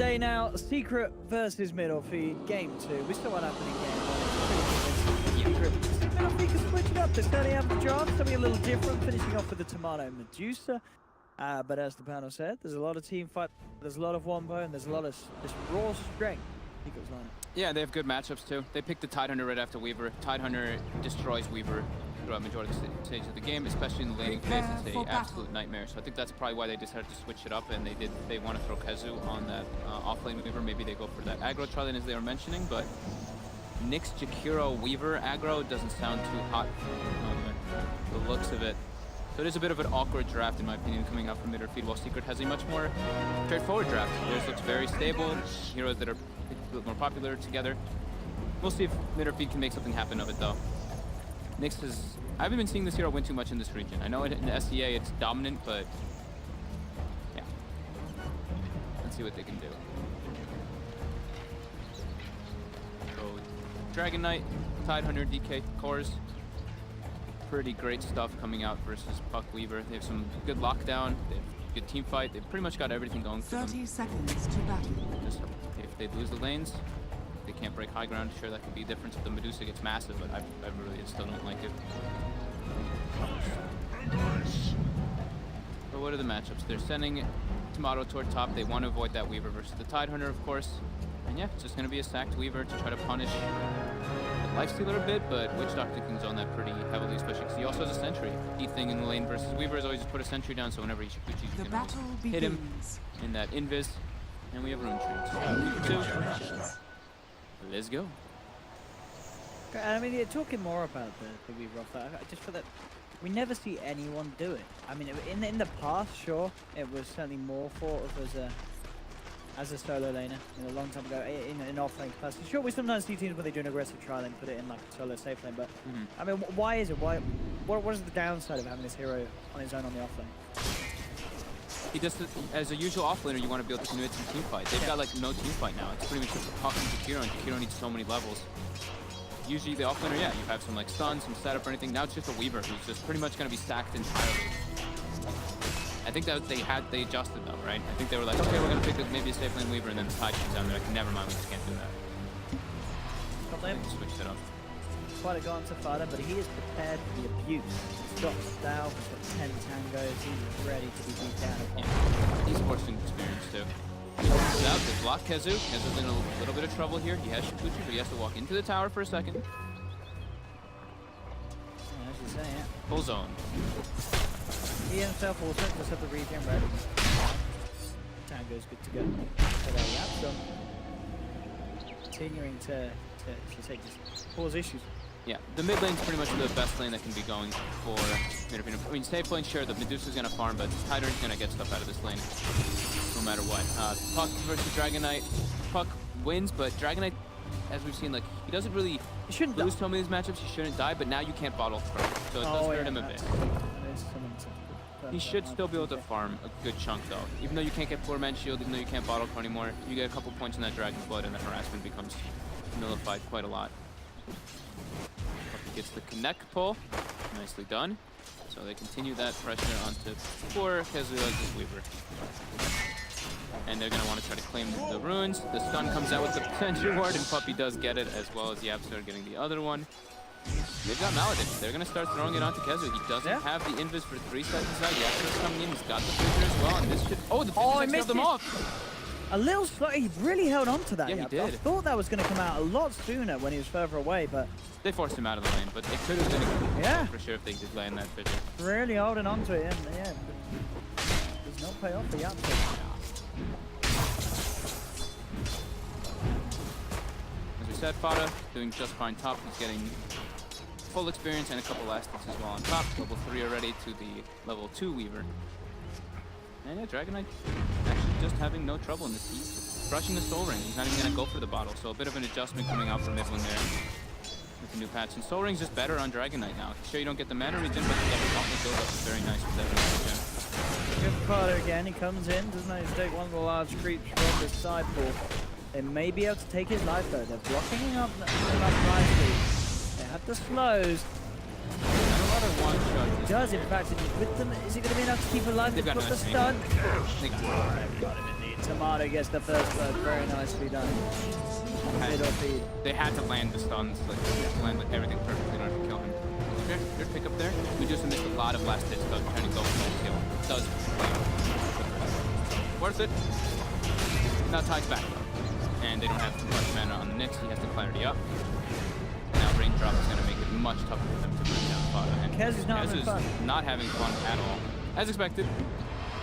day now. Secret versus Middle Feed, game 2. We still want to happen in game 1. Secret. Middle Feed can switch it up. They're starting out the draft, something a little different, finishing off with the Tomato Medusa. But as the panel said, there's a lot of team fight, there's a lot of wombo, and there's a lot of just raw strength. Eagles line it. Yeah, they have good matchups too. They picked the Tidehunter right after Weaver. Tidehunter destroys Weaver throughout the majority of the stage of the game, especially in the laning phase. It's an absolute nightmare. So I think that's probably why they decided to switch it up, and they want to throw Kezu on that off-lane Weaver. Maybe they go for that aggro Charlene as they were mentioning, but Nyx Jakiro Weaver aggro doesn't sound too hot on the looks of it. So it is a bit of an awkward draft, in my opinion, coming out from Midderfeed, while Secret has a much more straightforward draft. Theirs looks very stable, heroes that are a bit more popular together. We'll see if Midderfeed can make something happen of it, though. Nyx is... I haven't been seeing this hero win too much in this region. I know in the SEA it's dominant, but... yeah. Let's see what they can do. So, Dragon Knight, Tidehunter, DK cores. Pretty great stuff coming out versus Puck Weaver. They have some good lockdown, they have good team fight, they've pretty much got everything going for them. 30 seconds to battle. Just if they lose the lanes, they can't break high ground. Sure, that could be a difference if the Medusa gets massive, but I really still don't like it. But what are the matchups? They're sending Tomato toward top. They want to avoid that Weaver versus the Tidehunter, of course. And yeah, it's just going to be a sacked Weaver to try to punish Lifestealer a bit, but Witch Doctor can zone that pretty heavily, especially because he also has a sentry. Key thing in the lane versus Weaver is always just put a sentry down, so whenever he shoots, you can hit him in that invis. And we have Rune Trees. Let's go. I mean, you're talking more about the Weaver off that. I just feel that we never see anyone do it. I mean, in the past, sure, it was certainly more thought of as a solo laner, a long time ago, in off-lane capacity. Sure, we sometimes see teams when they do an aggressive trial and put it in like a solo safe lane, but I mean, why is it? What is the downside of having this hero on his own on the off-lane? He just, as a usual off-laner, you want to be able to commit some team fight. They've got like no team fight now. It's pretty much just a Puck and Jakiro, and Jakiro needs so many levels. Usually the off-laner, yeah, you have some like stun, some setup or anything. Now it's just a Weaver who's just pretty much going to be sacked entirely. I think that they adjusted though, right? I think they were like, okay, we're gonna pick maybe a safe lane Weaver, and then the Tide comes down. They're like, never mind, we just can't do that. They switched it up. Quite a gone to Fada, but he is prepared for the abuse. He's got style, he's got 10 tangos, he's ready to be beat down upon. Yeah. He's forcing experience too. He's out to block Kezu. Kezu's in a little bit of trouble here. He has Shikuchi, but he has to walk into the tower for a second. Yeah, as you say, yeah. Full zone. He himself also just have the regen ready. Tango's good to go. So there we have continuing to just cause issues. Yeah, the mid lane's pretty much the best lane that can be going for Midderfeed. I mean, safe lane, sure, the Medusa's gonna farm, but Tidehunter's gonna get stuff out of this lane, no matter what. Puck versus Dragon Knight. Puck wins, but Dragon Knight, as we've seen, like, he doesn't really lose so many of these matchups. He shouldn't die, but now you can't bottle throw, so it does hurt him a bit. He should still be able to farm a good chunk though. Even though you can't get poor man shield, even though you can't bottle throw anymore, you get a couple points in that Dragon's Blood and the harassment becomes nullified quite a lot. He gets the connect pull, nicely done. So they continue that pressure onto poor Kezu as this Weaver. And they're gonna want to try to claim the runes. The stun comes out with the Sentry Ward, and Puppy does get it, as well as Yapster getting the other one. They've got Maladin. They're going to start throwing it onto Kezu. He doesn't have the invis for 3 seconds out. Yapster's coming in. He's got the Fissure as well. And this should... oh, the Fissure held them off. A little slow. He really held on to that. Yeah, he did. I thought that was going to come out a lot sooner when he was further away, but... they forced him out of the lane, but it could have been for sure if they did land that Fissure. Really holding on to it, and yeah, does not pay off for Yapster. As we said, Fada doing just fine top. He's getting full experience and a couple last hits as well on top. Level 3 already to the level 2 Weaver. And yeah, Dragon Knight actually just having no trouble in this. He's brushing the Soul Ring. He's not even going to go for the bottle. So a bit of an adjustment coming out from Midland there with the new patch. And Soul Ring's just better on Dragon Knight now. Sure, you don't get the mana regen, but you get the gauntlet build up. Very nice with that regen. Good Fada again. He comes in, doesn't he? Take one of the large creeps from this sideboard. They may be able to take his life though. They're blocking him up nicely. They have the slows. He does, in fact, with them, is it going to be enough to keep him alive? They've got the stun. They've got him indeed. Tomato gets the first blood. Very nicely done. Middle feed. They had to land the stuns, like land like everything perfectly in order to kill him. Good pick up there. Medusa missed a lot of last hits, though, trying to go for that kill. Does play. Worth it. Now Ty's back, though. And they don't have much mana on the Nyx. He has the clarity up. Now Raindrop is going to make it much tougher for them to bring down Fada. And Kez is not having fun. Not having fun at all. As expected.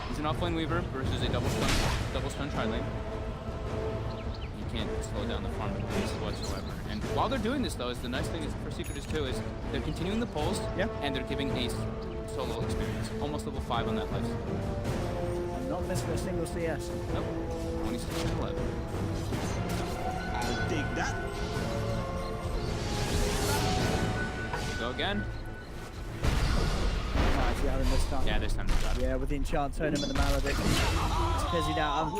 He's an offlane Weaver versus a double stun tri-lane. You can't slow down the farm whatsoever. And while they're doing this, though, is the nice thing is for Secret is too is they're continuing the pulls, and they're giving a solo experience. Almost level 5 on that list. I'm not missing a single CS. Nope. 26 and 11. I'll dig that. Go again. Nice, yeah, this time. Yeah, this time they got it. Yeah, with the enchant totem and the maledict. Kezi down.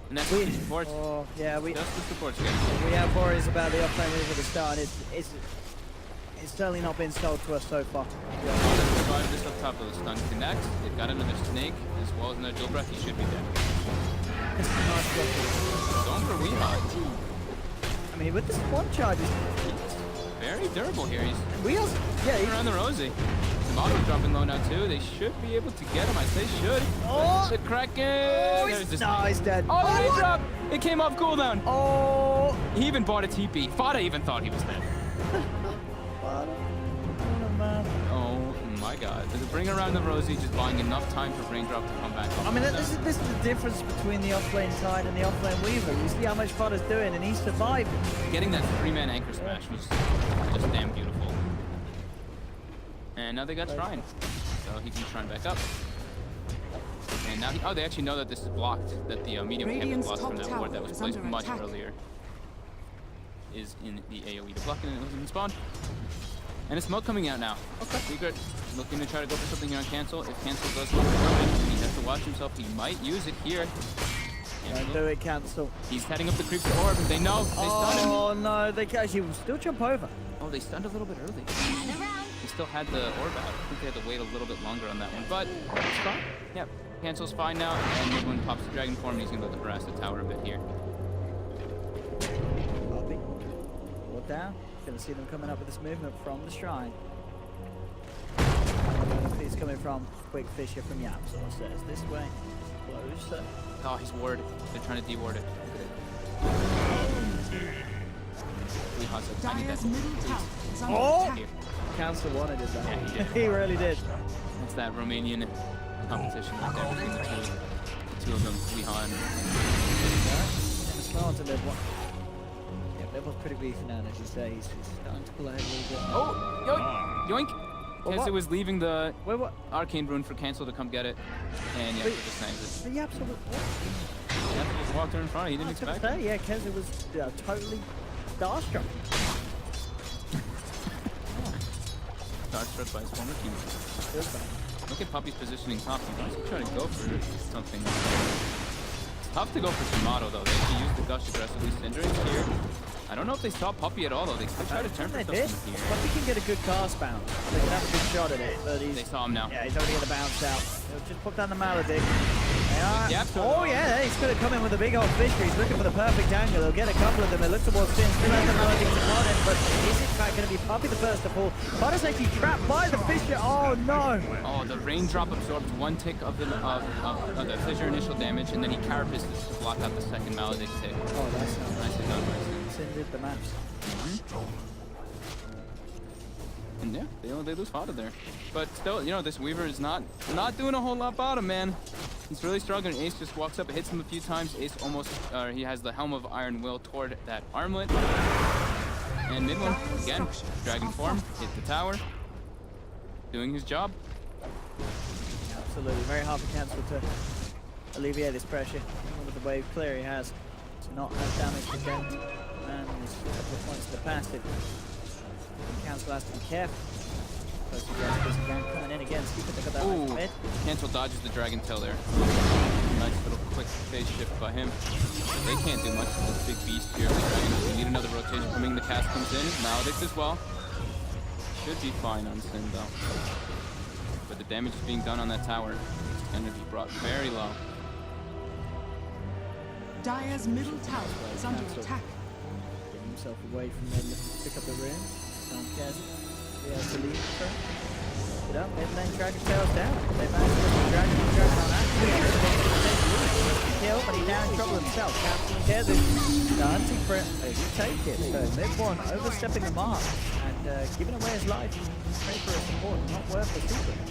And that's the support. Oh, yeah, Just the support's good. we have worries about the offlane move at the start. It's certainly not been sold to us so far. Yeah. They survived this up top of the stun connect. They've got another snake as well as another dual breath. He should be dead. It's a nice block. Going for Weehawk. I mean, with the spawn charges, Very durable here. He's he's around the Rosie. Tomato dropping low now too. They should be able to get him. I say should. Oh! The Kraken. Oh, There's the he's dead. Oh, the what? drop. It came off cooldown. Oh! He even bought a TP. Fada even thought he was dead. Oh, man. Oh my God. Does it bring around the Rosie, just buying enough time for Raindrop to come back? I mean, this is the difference between the offlane Tide and the offlane Weaver. You see how much Fodder's doing, and he's surviving. Getting that 3-man anchor smash was just damn beautiful. And now they got Shrine. So he can Shrine back up. And now, oh, they actually know that this is blocked, that the medium camp is blocked from that ward that was placed much earlier. Is in the AoE to block it, and it was in spawn. And a smoke coming out now. Okay. Secret looking to try to go for something here on cancel. If cancel does go for it, he has to watch himself. He might use it here. Don't do it, cancel. He's heading up the creeps to orb. They know. They stun him. Oh no, they actually will still jump over. Oh, they stunned a little bit early. He still had the orb out. I think they had to wait a little bit longer on that one, but it's fine. Yep. Cancel's fine now, and everyone pops the dragon form, and he's gonna go to harass the tower a bit here. Poppy. Hold down. Gonna see them coming up with this movement from the shrine. He's coming from Quick Fisher from Yapsor. Says this way. Closer. Oh, his ward. They're trying to de-ward it. I need that. Please. Oh! Here. Cancel wanted it that. Yeah, he did. He really did. That's that Romanian competition right there between the two of them, Weehan. And smell to live one. Yeah, live was pretty beefy now, as you say. He's starting to pull ahead a little bit. Oh! Yoink! Yoink! Cancel was leaving the Wait, what? arcane rune for Cancel to come get it. And yeah, he just snags it. The Yapsor was what? Cancel just walked her in front. He didn't expect it. Yeah, Kenzie was totally starstruck. Starstruck by his former teammate. Look at Puppy's positioning top. He wants to try to go for something. It's tough to go for Tomato though. They actually used the gush aggressively. Cinderace here. I don't know if they saw Puppy at all though. They still try to turn for something here. Puppy can get a good cast bounce. They can have a good shot at it, but They saw him now. yeah, he's already going to bounce out. He'll just put down the maledict. Yep. Oh yeah, he's going to come in with a big old fisher. He's looking for the perfect angle. He'll get a couple of them. He'll look towards Finn. Still has the maledict upon him, but is it going to be Puppy the first to fall? Fodder's actually trapped by the fisher. Oh no! Oh, the raindrop absorbed one tick of the fissure initial damage, and then he carapaces to block out the second maledict tick. Oh, that's not Nicely done, Bryson. Cindered the maps. And yeah, they lose Fada there. But still, you know, this Weaver is not doing a whole lot bottom, man. He's really struggling. Ace just walks up, hits him a few times. Ace almost, he has the Helm of Iron Will toward that armlet. And mid one, again, dragon form, hit the tower. Doing his job. Absolutely, very hard for Cancel to alleviate this pressure. With the wave clear he has to not have damage to them. And there's a couple of points to the passive. Cancel has to be careful. Close to Jessica's again, coming in again. See if they got that Ooh, mid. Cancel dodges the dragon tail there. Nice little quick phase shift by him. But they can't do much to this big beast here. The dragon, we need another rotation coming. The cast comes in. Maledict as well. Should be fine on Sin though. But the damage is being done on that tower. It's going to be brought very low. Dire's middle tower is under attack. Getting himself away from there, looking to pick up the room. Sarcasm. Be able to lead the front. Get up, mid lane, Dragon tails down. They managed to get the Dragon on that. Kill, but he's now in trouble himself. Captain Kezu. The hunting for it. They do take it. So mid one overstepping the mark and giving away his life. Pray for his support, not worth the secret.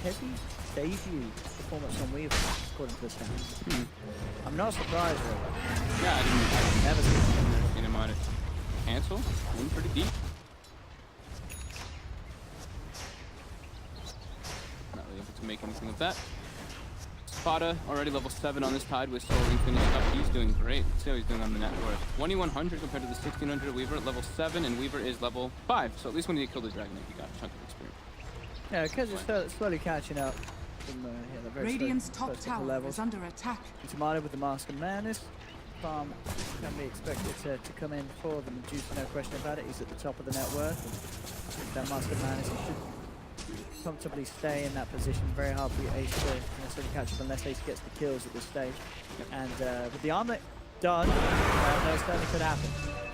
Tezzy's debut performance on Weaver, according to the stats. I'm not surprised with that. Yeah, I didn't Never seen him on it. Cancel, in pretty deep. Not really able to make anything of that. Spada already level 7 on this tide with Soul Ring finished up. He's doing great. Let's see how he's doing on the net worth. 2100 compared to the 1600 Weaver at level 7, and Weaver is level 5. So at least when he killed his Dragon Knight, he got a chunk of experience. Yeah, because slowly catching up from the very Radiant's slow, top first couple tower levels. is under attack. Tomato with the Mask of Madness. Farm can be expected to come in for the Medusa, no question about it. He's at the top of the net worth. With that Mask of Madness, he should comfortably stay in that position. Very hard for Ace to necessarily catch up unless Ace gets the kills at this stage. And with the armlet done, no, certainly could happen.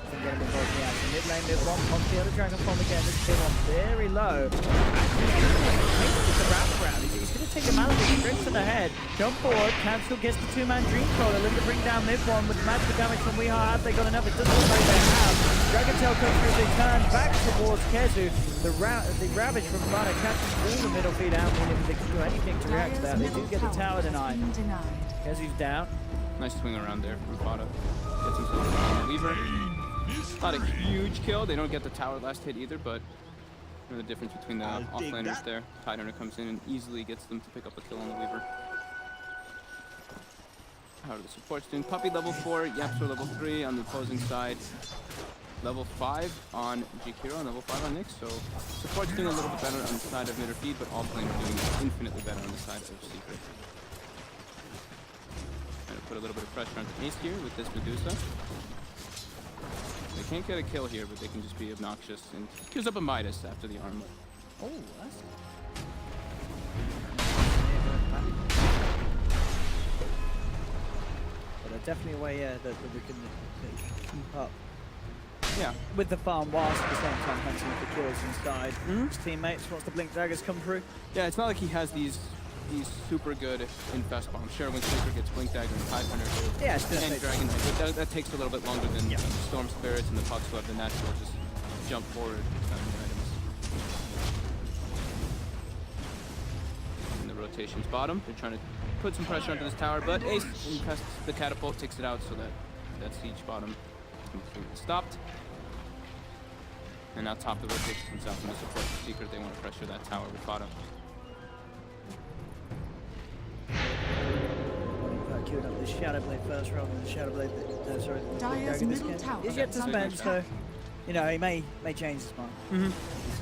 Can get him involved in the action. Mid lane, mid one, pump the other Dragon Bomb again. This big one very low. It's a wrap around. He's going to take a malady straight to the head. Jump forward. Cancel gets the two-man Dream Crawler. Looking to bring down mid one with magical damage from Weehaw. Have they got enough? It doesn't look like they have. Dragon Tail comes through. They turn back towards Kezu. The Ravage from Fana catches all the middle feet out. Meaning they can do anything to react to that. They do get the tower denied. Kezu's down. Nice swing around there from Fada. Gets himself on the Weaver. Not a huge kill. They don't get the tower last hit either, but you know the difference between the offlaners there. Tidehunter comes in and easily gets them to pick up a kill on the Weaver. How are the supports doing? Puppy level 4, Yapster level 3 on the opposing side. Level 5 on Jikiro and level 5 on Nyx. So support's doing a little bit better on the side of Midderfeed, but all flames doing infinitely better on the side of Secret. Trying to put a little bit of pressure on Ace here with this Medusa. They can't get a kill here, but they can just be obnoxious and queues up a Midas after the armlet. Oh, that's... But definitely a way that we can keep up. Yeah. With the farm whilst at the same time hunting for kills inside. His teammates, once the Blink Daggers come through. Yeah, it's not like he has these super good infest bombs. Sure, when Shaker gets Blink Dagger and Tidehunter and Dragon Knight, but that takes a little bit longer than Storm Spirits and the Pucks who have the natural just jump forward items. And the rotation's bottom. They're trying to put some pressure onto this tower, but Ace infests the catapult, takes it out so that siege bottom is completely stopped. And now top the rotation comes out from the support Secret. They want to pressure that tower with bottom. Queuing up the Shadow Blade first rather than the Shadow Blade that, sorry, the Dire's middle tower is yet to spend, so, you know, he may change his mind.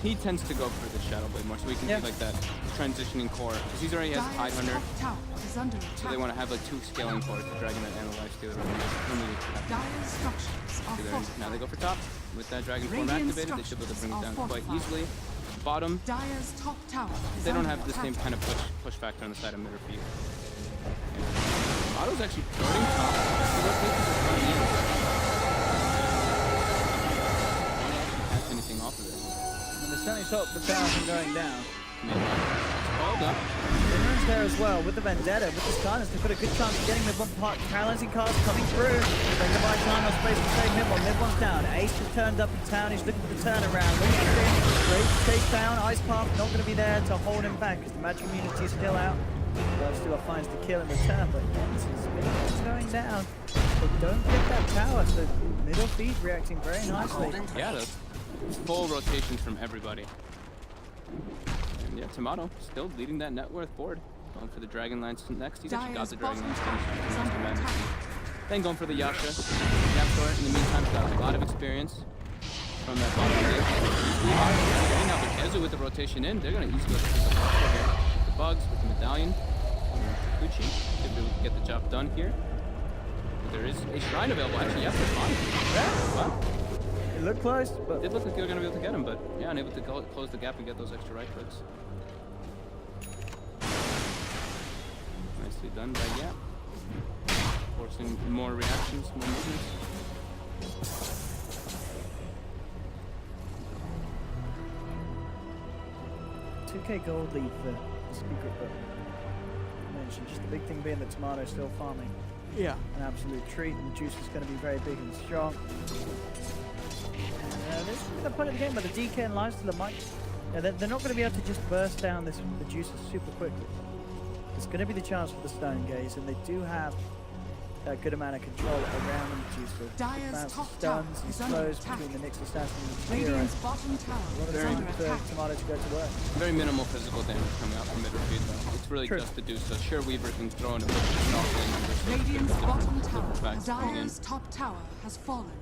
He tends to go for the Shadow Blade more, so we can do like that transitioning core. Because he already has Tidehunter, so they want to have like 2 scaling cores, the Dragon Knight and the Lifestealer. Now they go for top. With that Dragon form activated, they should be able to bring it down quite easily. Bottom, they don't have the same kind of push factor on the side of Midderfeed. Otto's actually starting top. The rotations are coming in. Don't actually catch anything off of this. And they certainly stopped the tower from going down. Hold up. Rune's there as well with the Vendetta, with the Stardust. They've got a good chance of getting the one part. Paralyzing cast coming through. Bring the by time, no space to save mid one. Mid one's down. Ace has turned up in town. He's looking for the turnaround. Looking for him. Great chase down. Ice Path not going to be there to hold him back because the magic immunity is still out. Still finds the kill in return, but it's going down. They don't get that tower, so middle feed reacting very nicely. Yeah, the full rotations from everybody. And yeah, Tomato still leading that net worth board. Going for the Dragon Lance next. He's actually got the Dragon Lance finished. Then going for the Yasha. Yaptor, in the meantime, got a lot of experience from that bottom lane. Now the Kezu with the rotation in, they're going to easily pick up here. With the bugs, with the medallion. Gucci, should be able to get the job done here. But there is a shrine available. Actually, yes, it's fine. Yeah, well, it looked close, but it did look like they were going to be able to get him, but yeah, unable to close the gap and get those extra right clicks. Nicely done by Yap. Forcing more reactions, more movements. 2k gold lead for the secret, but I mentioned just the big thing being that Tomato's still farming. Yeah. An absolute treat, and the juice is going to be very big and strong. And this is the point of the game where the DK and Lifestealer might. They're not going to be able to just burst down the juices super quickly. There's going to be the chance for the Stone Gaze, and they do have a good amount of control around the juicer. Dire's top Stuns tower and is under slows attack. between the Nyx assassin and the hero. Radiant's bottom tower A lot of is time under for attack. Tomato to go to work. Very minimal physical damage coming out from mid feed though. It's really True. just to do so. Sure, Weaver can throw in a bit of snorkeling under some Radiant's bottom tower, back to the game. Dire's top tower has fallen.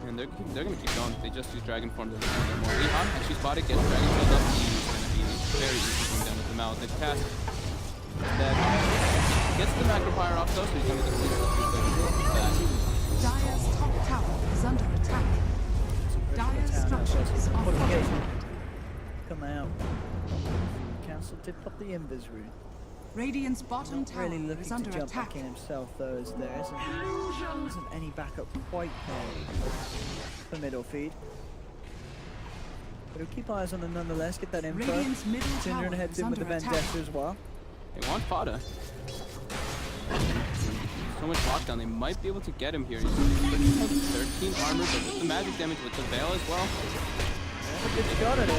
And they're going to keep going. They just use Dragon Form to defend them more. Ihan actually spotted, gets Dragon Shield up. He's going to be very easy to down with the Maledict cast. That gets the macro fire off though, so he's going to get the Dire's top tower is under attack. Dire's structures are falling. Come out. Cancel tip up the Invis rune. Radiant's bottom Not tower really looking is to under jump attack. back in himself though, as there isn't any backup quite there for middle feed. But we'll keep eyes on them nonetheless, get that info. Radiant's middle Syndra tower heads is in with under the attack. Vendetta as well. They want Fada. So much lockdown, they might be able to get him here. He's 13 armor, but with the magic damage, with the Veil as well. Yeah, good shot at it.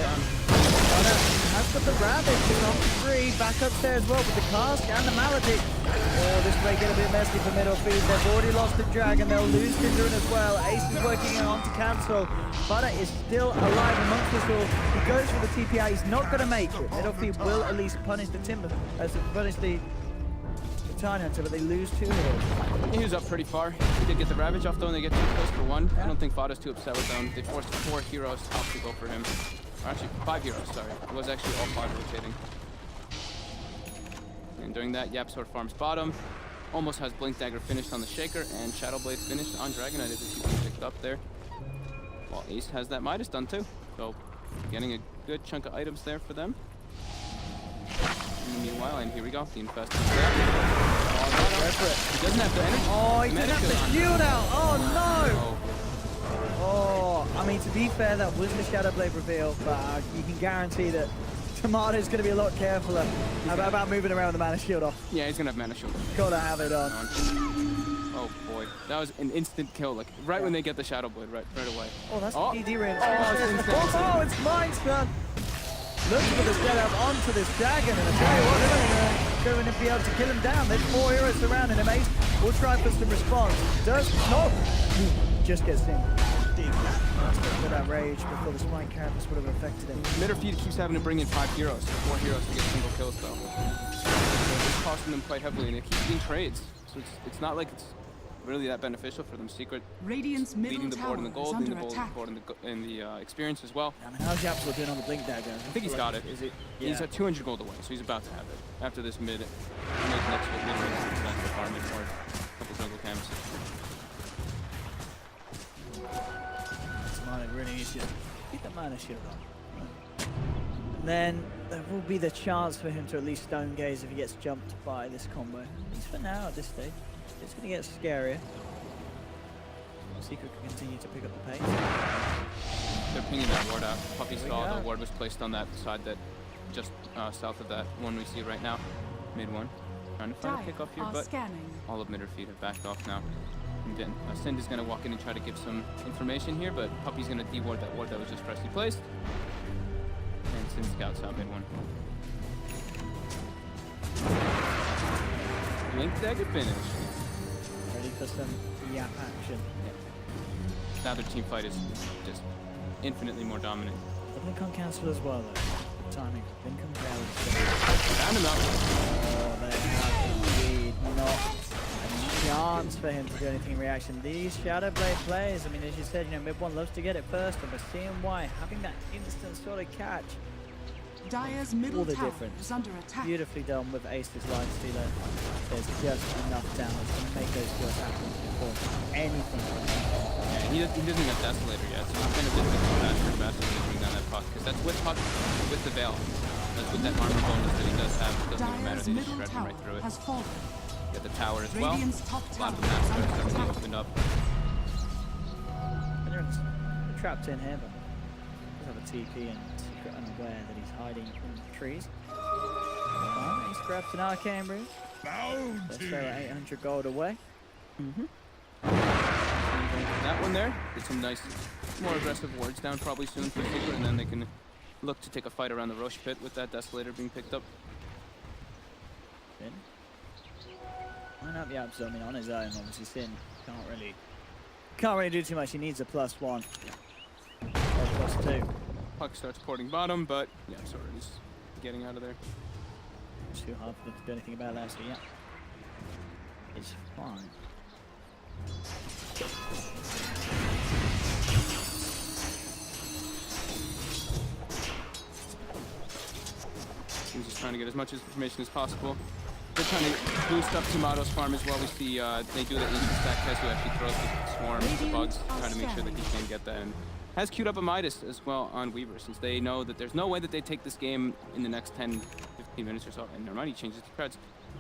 Has got the Ravage on 3, back up there as well with the Cask and the Maledict. Oh, this may get a bit messy for middle feed. They've already lost the Dragon, they'll lose Syndra as well. Ace is working on to cancel. Butter is still alive amongst us all. He goes for the TPI, he's not going to make it. Middle feed will at least punish the Timber, punish the Tiny Hunter, but they lose 2 heroes. He was up pretty far. He did get the Ravage off though, and they get too close for 1. I don't think Fada's too upset with them. They forced 4 heroes off to go for him. Or actually, 5 heroes, sorry. It was actually all 5 rotating. And during that, Yapsword farms bottom. Almost has Blink Dagger finished on the Shaker, and Shadowblade finished on Dragonite as he picked up there. While Ace has that Midas done too. So, getting a good chunk of items there for them. And meanwhile, and here we go, the Infest is there. He doesn't have the energy. Oh, he doesn't have the shield out. Oh, no! Oh. Oh, I mean, to be fair, that was the Shadowblade reveal, but you can guarantee that Tomato's going to be a lot carefuler about moving around with the Mana Shield off. Yeah, he's going to have Mana Shield. Gotta have it on. Oh boy, that was an instant kill, like right when they get the Shadowblade, right away. Oh, that's Oh. the DD ring. Oh, it's instant. Oh, it's mine, son! Looking for the setup onto this dragon, and I tell you what, they're going to be able to kill him down. There's 4 heroes surrounding him. Ace will try for some response. Does not. Just gets in. For that rage before the spine carapace would have affected him. Midderfeed keeps having to bring in 5 heroes, 4 heroes to get single kills though. So it's costing them quite heavily, and they keep getting trades. So it's not like it's really that beneficial for them. Secret Radiant's leading middle the board tower in the is gold, leading under the attack. board in the experience as well. I mean, how's Yapsword doing on the Blink Dagger? I think he's got it. Is it? He's at 200 gold away, so he's about to have it. After this mid next farming or a couple jungle camps. It really needs to keep the Mana Shield on. And then there will be the chance for him to at least Stone Gaze if he gets jumped by this combo. At least for now at this stage. It's going to get scarier. Secret can continue to pick up the pace. They're pinging that ward out. Puppy Here we saw go. the ward was placed on that side that just south of that one we see right now. Mid one. Trying to find a Dire kick off here, are but scanning. all of Midderfeed have backed off now. And then Sind is going to walk in and try to give some information here, but Puppy's going to de-ward that ward that was just freshly placed. And Sind scouts out mid one. Blink Dagger finish. Ready for some Yap action. Now their team fight is just infinitely more dominant. The Blink on cancel as well though. The timing. Blink on Gale. Found him out. Oh, they have indeed not a chance for him to do anything in reaction. These Shadowblade players, I mean, as you said, you know, mid one loves to get it first, and we're seeing why. Having that instant sort of catch. Dire's middle All the tower difference. is under attack. Beautifully done with Ace's Lifestealer. There's just enough damage to make those kills happen before anything. Yeah, he doesn't have Desolator yet, so he's going to be faster to bring down that puck, because that's with puck, with the Veil. That's with that armor bonus that he does have. It doesn't even matter. Dire's They just middle shred him tower right through it. has fallen. Get the tower as well. Radiant's top A lot tower of the maps is are under starting to be attack. opened up. They're trapped in here, but does have a TP and secret unaware that he's hiding in the trees. Well, he's grabbed an arcane brew. Let's throw 800 gold away. That one there. Get some nice, more aggressive wards down probably soon for Secret, and then they can look to take a fight around the Roche pit with that Desolator being picked up. Sin. Line up the Abs, I mean, on his own, obviously Sin can't really do too much. He needs a +1. Or +2. Puck starts porting bottom, but yeah, sorry, he's getting out of there. It's too hard for them to do anything about that, so yeah. It's fine. He's just trying to get as much information as possible. They're trying to boost up Tomato's farm as well. We see they do the instant stack test, who actually throws the swarm, the bugs, trying to make sure that he can get that. And has queued up a Midas as well on Weaver, since they know that there's no way that they take this game in the next 10, 15 minutes or so. And never mind, he changes the threads.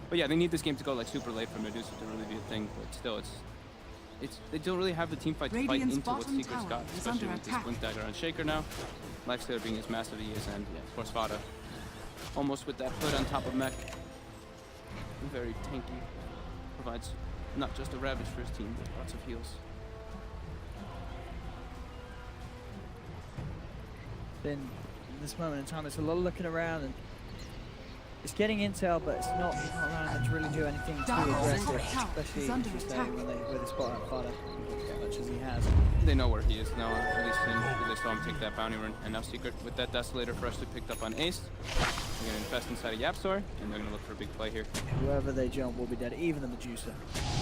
But yeah, they need this game to go like super late for Medusa to really be a thing. But still, they don't really have the team fight to fight into what Secret's got, especially with this Blink Dagger on Shaker now. Lifestealer being as massive as he is, and yeah, of course Vada almost with that hood on top of mech. Very tanky. Provides not just a Ravage for his team, but lots of heals. Then, in this moment in time, it's a lot of looking around and it's getting intel, but it's not allowing them to really do anything too aggressive, especially as you say, when they spot out Fada as much as he has. They know where he is now, at least they saw him take that bounty run. And now Secret with that Desolator freshly picked up on Ace. They're going to infest inside of Yapsor, and they're going to look for a big play here. Whoever they jump will be dead, even the Medusa.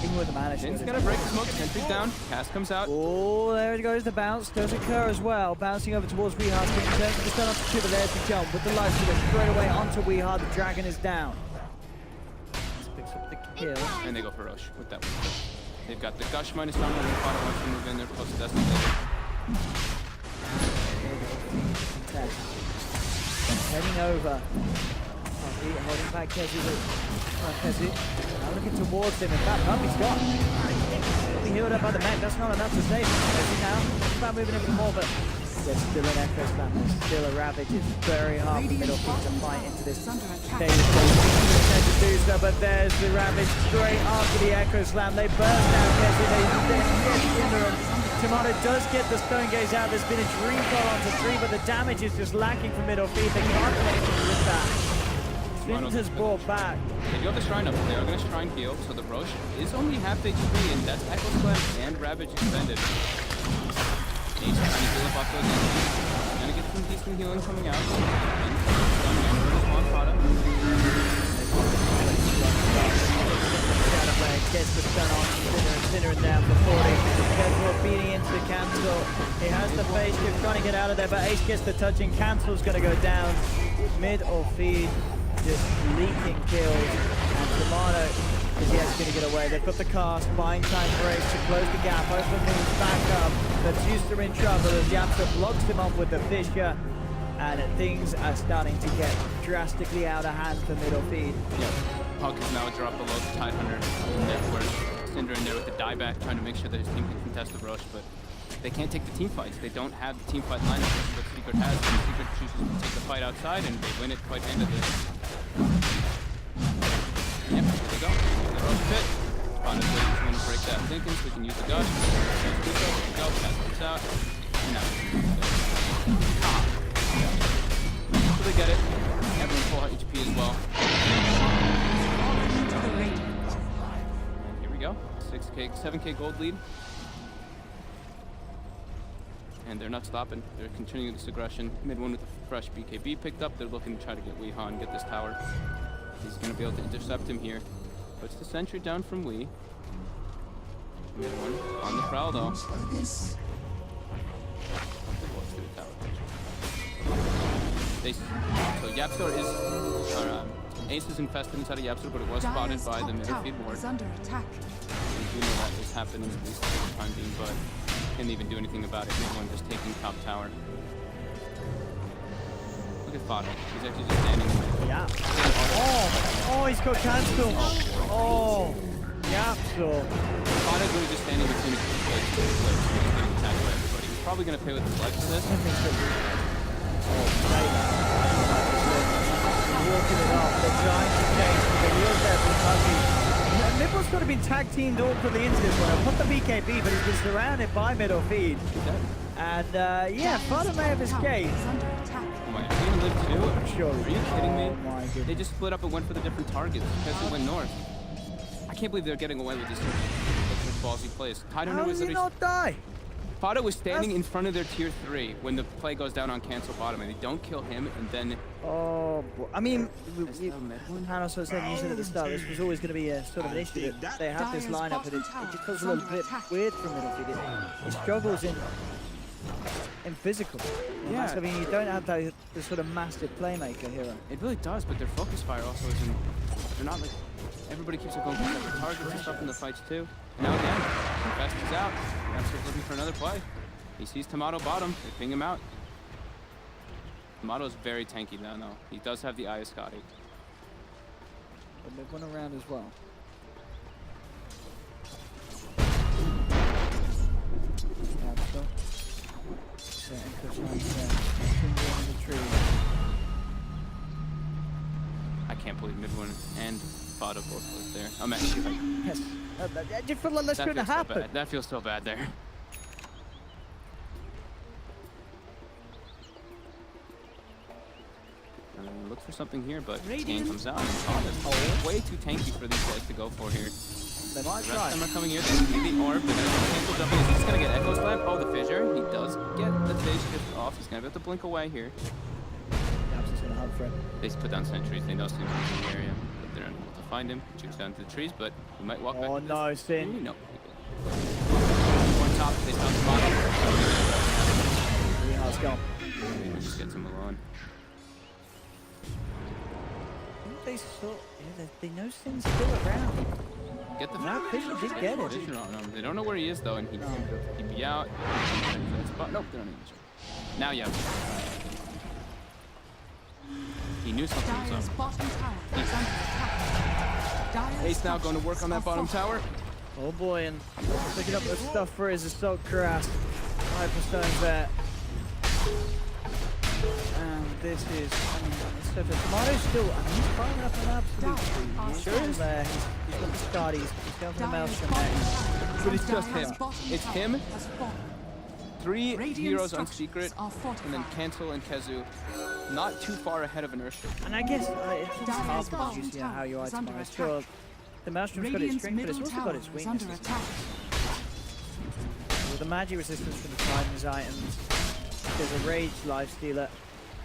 Even with the mana shield. Jin's going to break the smoke, sentry's down, cast comes out. Oh, there it goes, the bounce. Does occur as well. Bouncing over towards Weehard. Turns to the stun onto 2, but there's the jump. With the life stealer straight away onto Weehard. The dragon is down. This picks up the kill. And they go for Roche with that one. They've got the Gush minus down when Fada wants to move in there, plus the Desolator. Heading over. Holding back Kezi. Now looking towards him. In fact, Puppy's gone. He'll be healed up by the mech. That's not enough to save him. Kezi now. He's about moving a bit more, but there's still an Echo Slam. There's still a Ravage. It's very hard for middle feet to fight into this stage. To do so, but there's the Ravage straight after the Echo Slam. They burst now, Kezi. They then get Inner. Tomato does get the Stone Gaze out. There's been a Dream Fall onto 3, but the damage is just lacking from middle feet. They can't do anything with that. Vinter's brought back. They do have the Shrine up. They are going to Shrine heal, so the Roche is only half HP, and that's Echo Slam and Ravage expended. Ace trying to heal up off those enemies. Gonna get some decent healing coming out. Gets the stun on Sinner and down for 40. Keswell beating into the cancel. He has the face shift trying to get out of there, but Ace gets the touching. Cancel's going to go down. Mid or feed, just leaking kills. And Tomato is yet going to get away. They've got the cast, buying time for Ace to close the gap. Open moves back up. Medusa in trouble as Yapsa blocks him off with the Fissure. And things are starting to get drastically out of hand for middle feed. Yep. Puck is now dropped below the Tidehunter. Whereas Cinder in there with the dieback, trying to make sure that his team can contest the Roche, but they can't take the team fights. They don't have the team fight lineup that Secret has. And Secret chooses to take the fight outside, and they win it quite handedly. Yep, here they go. The Roche pit. Spawn is waiting for him to break that thinking, so we can use the Gush. There we go. Pass this out. And now. So they get it. Everyone full HP as well. And here we go. 7k gold lead. And they're not stopping. They're continuing this aggression. Mid one with a fresh BKB picked up. They're looking to try to get Weeha and get this tower. He's going to be able to intercept him here. Puts the sentry down from Wee. Mid one on the prowl though. So Yapsor is, Ace is infested inside of Yapsor, but it was spotted by the middle feed ward. Under attack. We do know that is happening at least for the time being, but can't even do anything about it. Mid one just taking top tower. Look at Fado. He's actually just standing there. Yeah. Oh, he's got cancel. Oh, yeah. So Fado's really just standing between the plates. He's getting attacked by everybody. He's probably going to pay with his life assist. Walking it off. They're trying to chase. The wheels there from Huggy. Nipple's got to be tag teamed awkwardly into this one. Put the BKB, but he's been surrounded by middle feed. And yeah, Fado may have escaped. Oh my, is he gonna live too? Sure. Are you kidding me? Oh my goodness. They just split up and went for the different targets because they went north. I can't believe they're getting away with this ballsy plays. How did he not die? Fado was standing in front of their tier 3 when the play goes down on cancel bottom, and they don't kill him, and then... Oh, boy. I mean, Hannah sort of said you said at the start, this was always going to be a sort of an issue that they have this lineup, but it just feels a little bit weird from Middlefield. It struggles in physical. Yeah. I mean, you don't have the sort of massive playmaker hero. It really does, but their focus fire also isn't... They're not like... Everybody keeps on going for separate targets and stuff in the fights too. Now again, Infest is out. Absolutely looking for another play. He sees Tomato bottom. They ping him out. Tomato's very tanky now, though. He does have the Aya Scotty. But they've won around as well. I can't believe Midwin and Fado both was there. I'm actually like... Yes. I just feel like that's going to happen. That feels so bad there. Look for something here, but Scan comes out and Fado way too tanky for these guys to go for here. They might The try. rest of them are coming here. They see the orb. They're going to cancel jumping. Is he just going to get Echo Slam? Oh, the fissure. He does get the phase shift off. He's going to be able to blink away here. They put down sentries. They know Sim's in the area, but they're unable to find him. Shoots down to the trees, but he might walk back. Oh no, Sin. No. On top, they found the bottom. Let's go. Just gets him alone. I think they saw. Yeah, they know Sin's still around. Get the Fisher did get it. vision on him. They don't know where he is though, and he'd be out. Nope, they don't even sure. Now, yeah. He knew something was up. Ace now going to work on that bottom tower. Oh boy, and picking up the stuff for his assault cuirass. Hyperstone's there. And this is, I mean, so for Tomato's still, I mean, he's firing up an absolute tree. Sure is there. He's got the Scotties, he's going for the Maelstrom next. But it's just him. It's him. 3 heroes on secret, and then Cancel and Kezu, not too far ahead of an Earthship. And I guess it's hard because you see how you itemize. Sure, the Maelstrom's got its strength, but it's also got its weaknesses. With the magic resistance from the Titan's items, there's a Rage Lifestealer.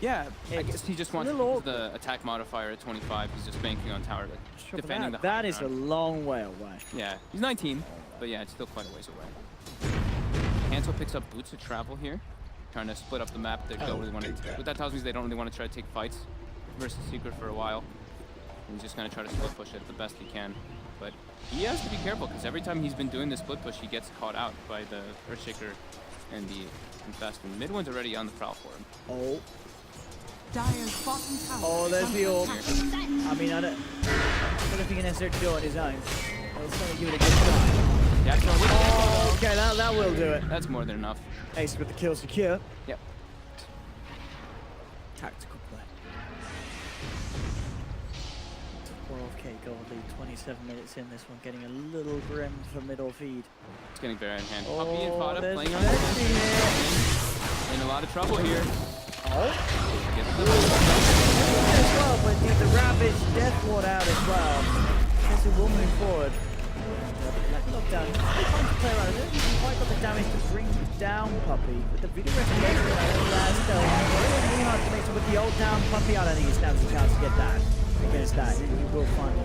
Yeah, I guess he just wants the attack modifier at 25. He's just banking on tower, like, defending the high That is a ground. long way away. Yeah, he's 19, but yeah, it's still quite a ways away. Cancel picks up Boots of Travel here, trying to split up the map. They don't really want to. What that tells me is they don't really want to try to take fights versus Secret for a while. And he's just going to try to split push it the best he can. But he has to be careful because every time he's been doing this split push, he gets caught out by the Earthshaker and the Infest. And Midwin's already on the prowl for him. Oh. Oh, there's the orb. I mean, I don't know if he can necessarily do it on his own. I'll certainly give it a good try. Yeah, Oh, okay, that will do it. That's more than enough. Ace with the kill secure. Yep. Tactical play. 12k gold lead, 27 minutes in this one, getting a little grim for middle feed. It's getting very in hand. Oh, Puppy and Fada there's playing on Messi it. In a lot of trouble here. Oh. Gets As well, but the Ravage Death Ward out as well. Guess it will move forward. Lockdown. Fun to play around. I don't think he quite got the damage to bring down Puppy, but the video restoration still really hard to make it with the old down Puppy. I don't think he stands a chance to get that against that. He will find it.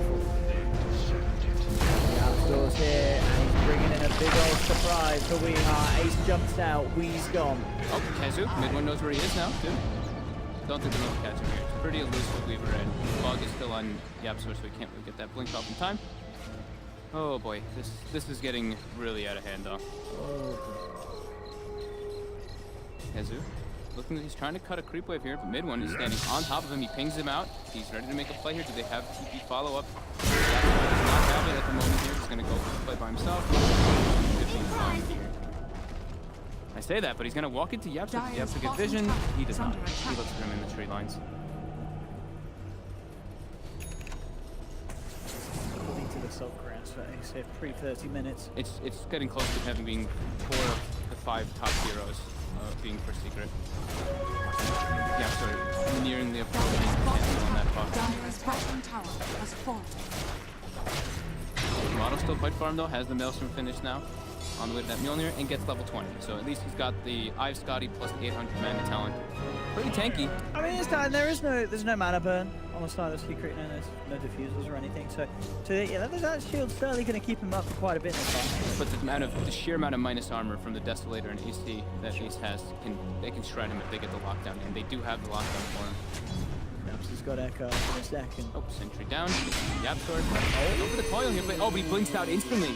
The outdoors here, and he's bringing in a big old surprise for Weeha. Ace jumps out, Wee's gone. Oh, Kezu. Midwin knows where he is now, too. Don't think they're going to catch him here. It's pretty elusive Weaver, and Bog is still on YapSource, so we can't really get that blink off in time. Oh boy, this is getting really out of hand though. Oh. Kezu. looking like he's trying to cut a creep wave here, but mid one is standing on top of him. He pings him out. He's ready to make a play here. Do they have TP follow-up? Does not have it at the moment here. He's going to go play by himself. 15 time here. I say that, but he's going to walk into Yapster. Does Yapster get vision? He does not. He looks for him in the tree lines. To the Silk Grass phase, say pre-30 minutes. It's getting close to having being 4 of the 5 top heroes being for secret. Yeah, sorry, nearing the approach cancel on that puck. Dire's bottom tower has fallen. Model still quite farm though, has the Maelstrom finish now. On the way to that Mjolnir and gets level 20. So at least he's got the Ive Scotty plus the 800 mana talent. Pretty tanky. I mean, there's no mana burn on the side of Secret, and there's no diffusers or anything. So yeah, that shield's certainly going to keep him up for quite a bit in the fight. But the sheer amount of minus armor from the Desolator and AC that Ace has, they can shred him if they get the lockdown, and they do have the lockdown for him. He's got Echo in a second. Oh, sentry down. Yap sword. Oh, over the coil here, but but he blinks out instantly.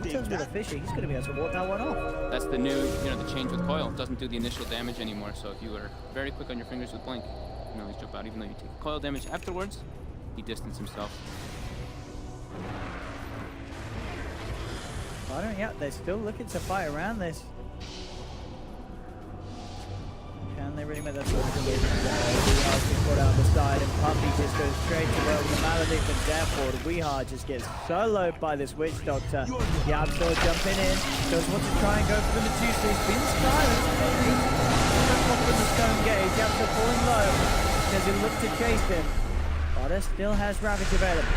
He turns with a fishy. He's going to be able to walk that one off. That's the new, the change with coil. It doesn't do the initial damage anymore. So if you were very quick on your fingers with blink, you can always jump out. Even though you take coil damage afterwards, he distanced himself. Yeah, they're still looking to fight around this. Can they really make that sort of delivery? Weehard put out the side, and Puppy just goes straight to where the Maledict and therefore Weehard just gets soloed by this Witch Doctor. Yabso jumping in, does want to try and go for the Medusa. He's been silent. Off with the stone gauge. Yabso falling low. Does he look to chase him? Otter still has Ravage available.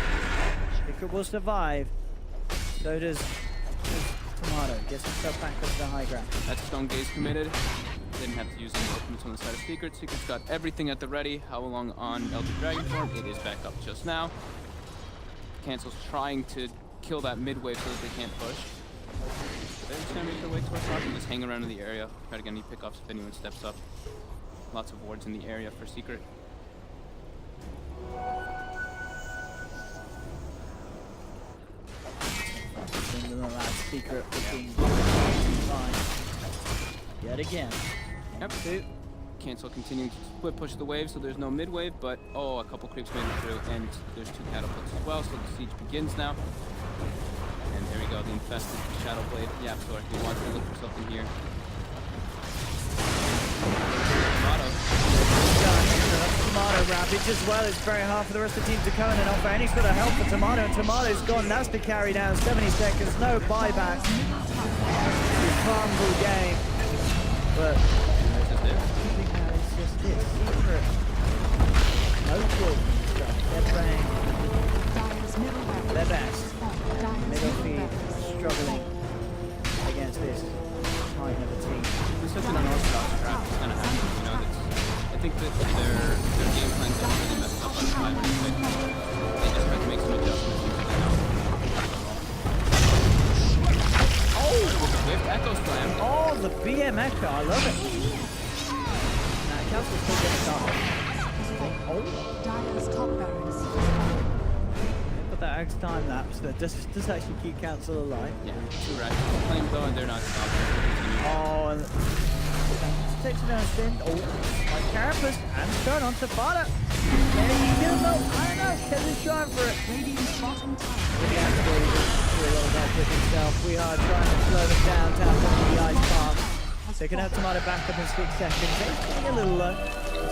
Secret will survive. So does Tomato. Gets himself back up to the high ground. That stone gaze committed. Didn't have to use any ultimates on the side of Secret. Secret's got everything at the ready. How along on Elder Dragon form? It is back up just now. Cancel's trying to kill that mid wave so that they can't push. They're just gonna make their way towards top and just hang around in the area. Try to get any pickoffs if anyone steps up. Lots of wards in the area for Secret. Into the last Secret looking fine. Yet again. Yep. Cancel continuing to split push the wave, so there's no mid wave, but a couple creeps made it through, and there's 2 catapults as well, so the siege begins now. And there we go, the infested Shadow Blade. Yeah, so if he wants to look for something here. Tomato Ravage as well. It's very hard for the rest of the team to come in and offer any sort of help for Tomato, and Tomato's gone. That's the carry down. 70 seconds, no buyback. Fumble game. But that's just it. I think that is just it. Secret. No problem. They're playing their best. Middle feed struggling against this titan of a team. It's such an unorthodox draft. It's gonna happen. I think that their game plan got really messed up on the 5 minute. They just had to make some adjustments into the now. With Echo Slam. Oh, the BM Echo, I love it. Now, Council's still getting started. Dire's top barracks is But that X time lapse that does actually keep Council alive. Yeah, 2 racks. Claim though, and they're not stopping. Oh, and takes it down spin. Oh, like Carapace and Stone on Tafada. There you go. I don't know. Kevin's trying for it. Radiant's bottom tower. A little bit with himself. We are trying to slow them down from the ice path. They can have Tomato back up in 6 seconds. He's getting a little low.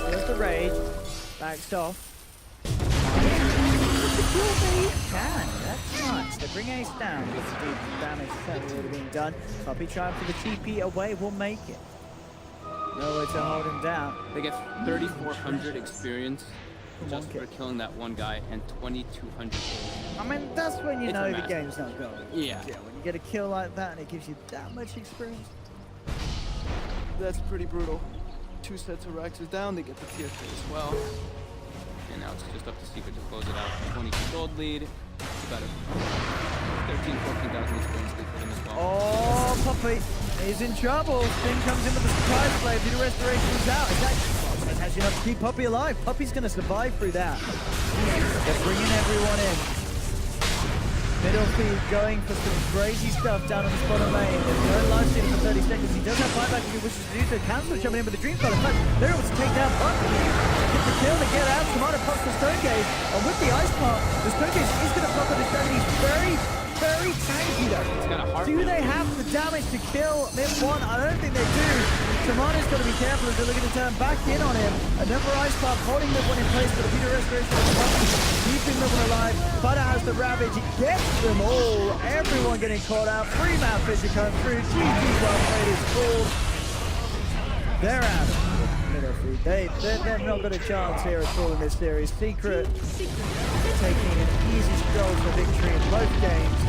There's the rage. Backs off. Can. That's nice. They bring Ace down. The damage certainly would have been done. Puppy trying for the TP away will make it. No way to hold him down. They get 3,400 experience just for killing that one guy and 2,200 gold. I mean, that's when you know the game's not going. Yeah. When you get a kill like that and it gives you that much experience. That's pretty brutal. 2 sets of racks is down, they get the tier 3 as well. And now it's just up to Secret to close it out. 22 gold lead. It's about a 14,000 experience lead for them as well. Oh, Puppy is in trouble. Sting comes in with the surprise play. The restoration is out. It's actually enough to keep Puppy alive. Puppy's going to survive through that. They're bringing everyone in. Middle feed going for some crazy stuff down on the bottom lane. There's no life stealing for 30 seconds. He does have buyback if he wishes to do so. Cancel jumping in with the Dream Spell. In fact, they're able to take down Bucky. Get the kill to get out. Shimano pops the Stone Gaze. And with the Ice Pump, the Stone Gaze is going to pop on the Dragon. He's very tanky though. It's got a heart. Do they have the damage to kill Mid-1? I don't think they do. Shimano's got to be careful as they're looking to turn back in on him. Another Ice Pump holding Mid-1 in place for the Peter Restoration of the Bucky. Keeping Mid-1 alive. Butter has the Ravage. He gets them all. Everyone getting caught out. 3-man Fisher come through. GG well played is called. They're out of middle feed. They've not got a chance here at all in this series. Secret taking an easy stroll for victory in both games.